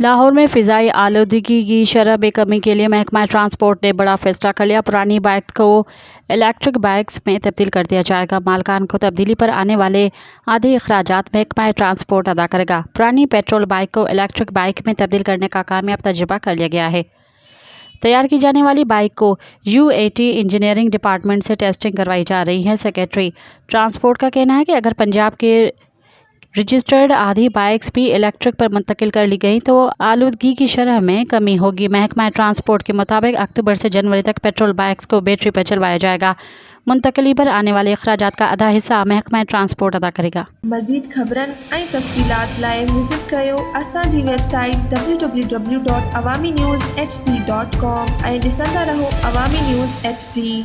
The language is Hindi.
लाहौर में फ़िज़ाई आलूदगी की शरह में कमी के लिए महकमा ट्रांसपोर्ट ने बड़ा फैसला कर लिया। पुरानी बाइक को इलेक्ट्रिक बाइक्स में तब्दील कर दिया जाएगा। मालकान को तब्दीली पर आने वाले आधे अखराजात महकमा ट्रांसपोर्ट अदा करेगा। पुरानी पेट्रोल बाइक को इलेक्ट्रिक बाइक में तब्दील करने का कामयाब तजुर्बा कर लिया गया है। तैयार की जाने वाली बाइक को UAT इंजीनियरिंग डिपार्टमेंट से टेस्टिंग करवाई जा रही है। सेक्रेटरी ट्रांसपोर्ट का कहना है कि अगर पंजाब के रजिस्टर्ड आधी बाइक्स भी इलेक्ट्रिक पर मुंतकिल कर ली गई तो आलूदगी की शरह में कमी होगी। महकमा ट्रांसपोर्ट के मुताबिक अक्टूबर से जनवरी तक पेट्रोल बाइक्स को बैटरी पर चलवाया जाएगा। मुंतकली पर आने वाले अखराजात का आधा हिस्सा महकमा ट्रांसपोर्ट अदा करेगा। मज़ीद ख़बरन ऐं तफ़सीलात लाइ विज़िट कयो असांजी वेबसाइट www.awamiNewsHD.com ऐं ॾिसंदा रहो अवामी न्यूज़ HD।